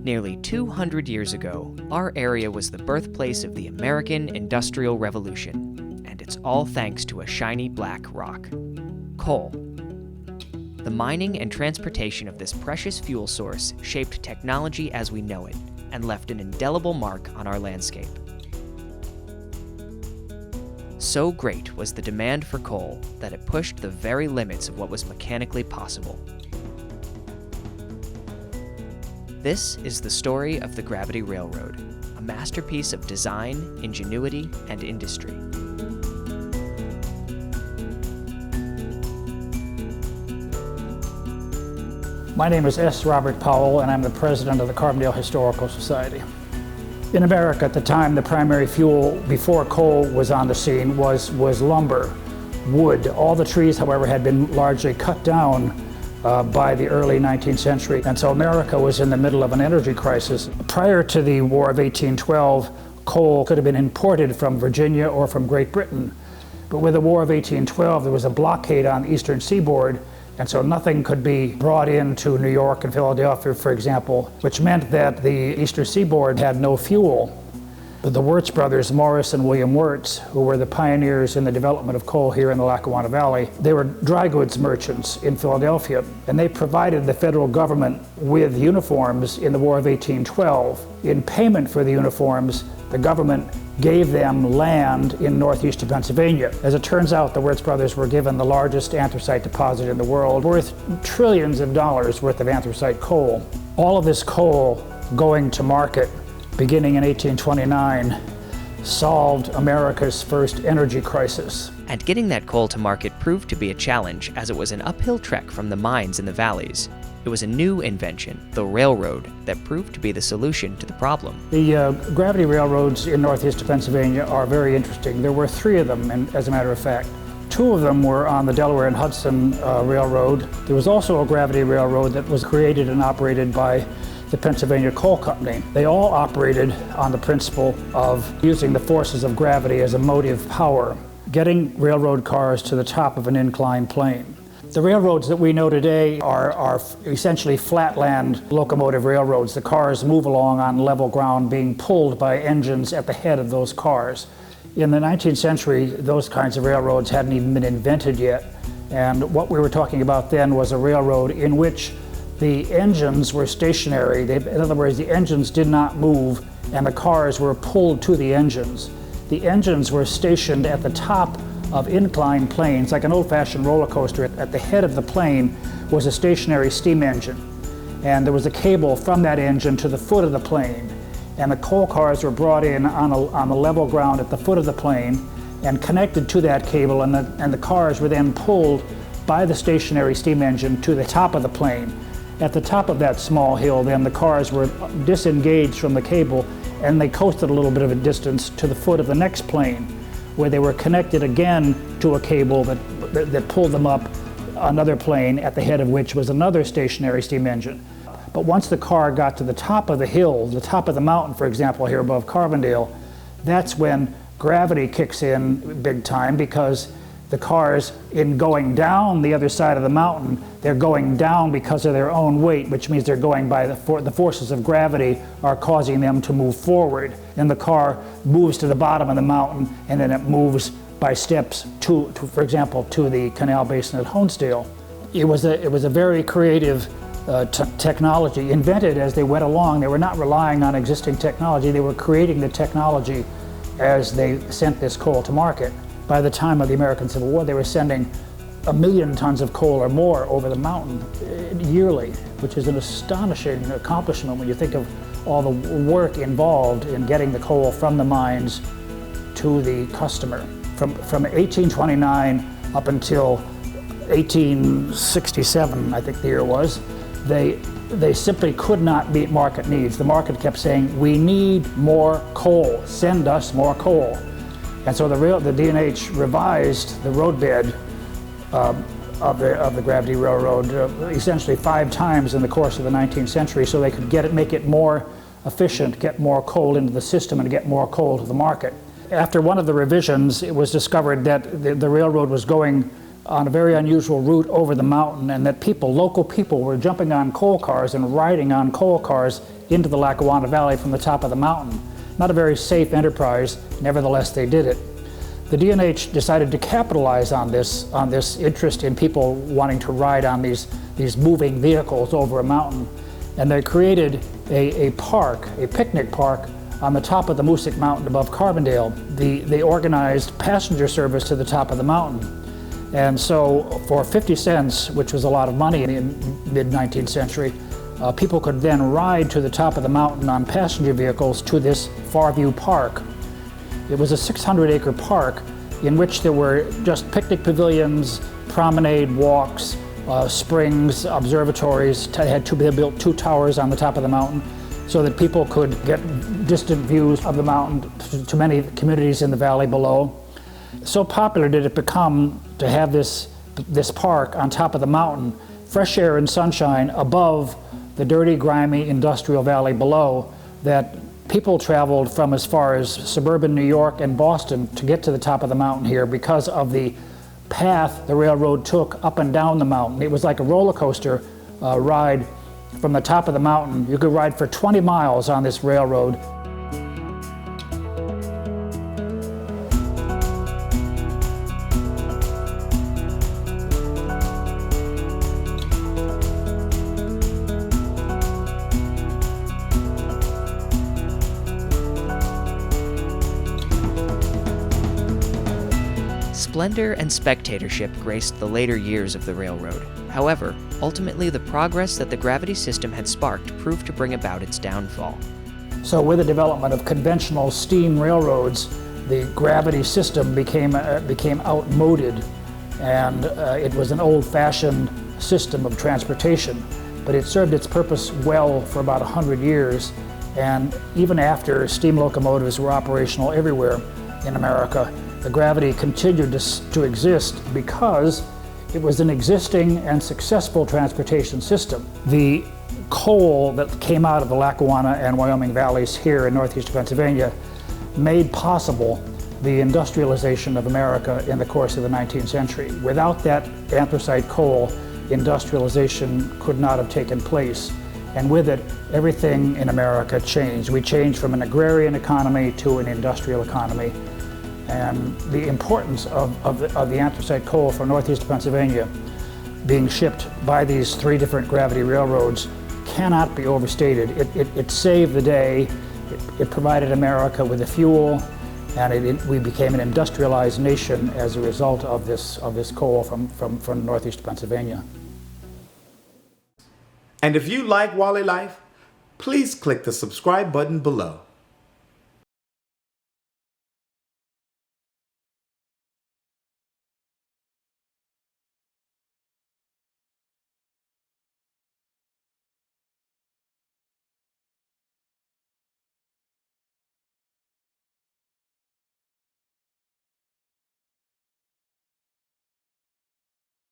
Nearly 200 years ago, our area was the birthplace of the American Industrial Revolution, and it's all thanks to a shiny black rock: coal. The mining and transportation of this precious fuel source shaped technology as we know it, and left an indelible mark on our landscape. So great was the demand for coal that it pushed the very limits of what was mechanically possible. This is the story of the Gravity Railroad, a masterpiece of design, ingenuity, and industry. My name is S. Robert Powell, and I'm the president of the Carbondale Historical Society. In America at the time, the primary fuel before coal was on the scene was lumber, wood. All the trees, however, had been largely cut down by the early 19th century, and so America was in the middle of an energy crisis. Prior to the War of 1812, coal could have been imported from Virginia or from Great Britain, but with the War of 1812, there was a blockade on the eastern seaboard, and so nothing could be brought into New York and Philadelphia, for example, which meant that the eastern seaboard had no fuel. The Wirtz brothers, Morris and William Wirtz, who were the pioneers in the development of coal here in the Lackawanna Valley, they were dry goods merchants in Philadelphia, and they provided the federal government with uniforms in the War of 1812. In payment for the uniforms, the government gave them land in northeastern Pennsylvania. As it turns out, the Wirtz brothers were given the largest anthracite deposit in the world, worth trillions of dollars worth of anthracite coal. All of this coal going to market beginning in 1829 solved America's first energy crisis. And getting that coal to market proved to be a challenge, as it was an uphill trek from the mines in the valleys. It was a new invention, the railroad, that proved to be the solution to the problem. The gravity railroads in northeastern Pennsylvania are very interesting. There were 3 of them, as a matter of fact. 2 of them were on the Delaware and Hudson Railroad. There was also a gravity railroad that was created and operated by the Pennsylvania Coal Company. They all operated on the principle of using the forces of gravity as a motive power, getting railroad cars to the top of an inclined plane. The railroads that we know today are essentially flatland locomotive railroads. The cars move along on level ground, being pulled by engines at the head of those cars. In the 19th century, those kinds of railroads hadn't even been invented yet. And what we were talking about then was a railroad in which the engines were stationary. In other words, the engines did not move, and the cars were pulled to the engines. The engines were stationed at the top of inclined planes, like an old-fashioned roller coaster. At the head of the plane was a stationary steam engine, and there was a cable from that engine to the foot of the plane, and the coal cars were brought in on the level ground at the foot of the plane and connected to that cable, and the cars were then pulled by the stationary steam engine to the top of the plane. At the top of that small hill, then, the cars were disengaged from the cable, and they coasted a little bit of a distance to the foot of the next plane, where they were connected again to a cable that pulled them up another plane, at the head of which was another stationary steam engine. But once the car got to the top of the hill, the top of the mountain, for example, here above Carbondale, that's when gravity kicks in big time, because the cars, in going down the other side of the mountain, they're going down because of their own weight, which means they're going by the forces of gravity are causing them to move forward. Then the car moves to the bottom of the mountain, and then it moves by steps for example, to the canal basin at Honesdale. It was a very creative technology, invented as they went along. They were not relying on existing technology. They were creating the technology as they sent this coal to market. By the time of the American Civil War, they were sending 1 million tons of coal or more over the mountain yearly, which is an astonishing accomplishment when you think of all the work involved in getting the coal from the mines to the customer. From 1829 up until 1867, I think the year was, they simply could not meet market needs. The market kept saying, "We need more coal, send us more coal." And so the D&H revised the roadbed of the Gravity Railroad essentially 5 times in the course of the 19th century, so they could make it more efficient, get more coal into the system, and get more coal to the market. After one of the revisions, it was discovered that the railroad was going on a very unusual route over the mountain, and that local people were jumping on coal cars and riding on coal cars into the Lackawanna Valley from the top of the mountain. Not a very safe enterprise, nevertheless they did it. The D&H decided to capitalize on this interest in people wanting to ride on these moving vehicles over a mountain. And they created a picnic park on the top of the Moosic Mountain above Carbondale. They organized passenger service to the top of the mountain. And so for 50 cents, which was a lot of money in the mid-19th century, people could then ride to the top of the mountain on passenger vehicles to this Farview Park. It was a 600-acre park in which there were just picnic pavilions, promenade walks, springs, observatories. They built 2 towers on the top of the mountain so that people could get distant views of the mountain to many communities in the valley below. So popular did it become to have this park on top of the mountain, fresh air and sunshine above the dirty, grimy industrial valley below, that people traveled from as far as suburban New York and Boston to get to the top of the mountain here because of the path the railroad took up and down the mountain. It was like a roller coaster ride from the top of the mountain. You could ride for 20 miles on this railroad. Splendor and spectatorship graced the later years of the railroad. However, ultimately the progress that the gravity system had sparked proved to bring about its downfall. So with the development of conventional steam railroads, the gravity system became outmoded, and it was an old-fashioned system of transportation. But it served its purpose well for about 100 years, and even after steam locomotives were operational everywhere in America, the gravity continued to exist because it was an existing and successful transportation system. The coal that came out of the Lackawanna and Wyoming valleys here in northeast Pennsylvania made possible the industrialization of America in the course of the 19th century. Without that anthracite coal, industrialization could not have taken place. And with it, everything in America changed. We changed from an agrarian economy to an industrial economy. And the importance of the anthracite coal for northeast Pennsylvania being shipped by these 3 different gravity railroads cannot be overstated. It saved the day, it provided America with the fuel, and we became an industrialized nation as a result of this coal from northeast Pennsylvania. And if you like Wally Life, please click the subscribe button below.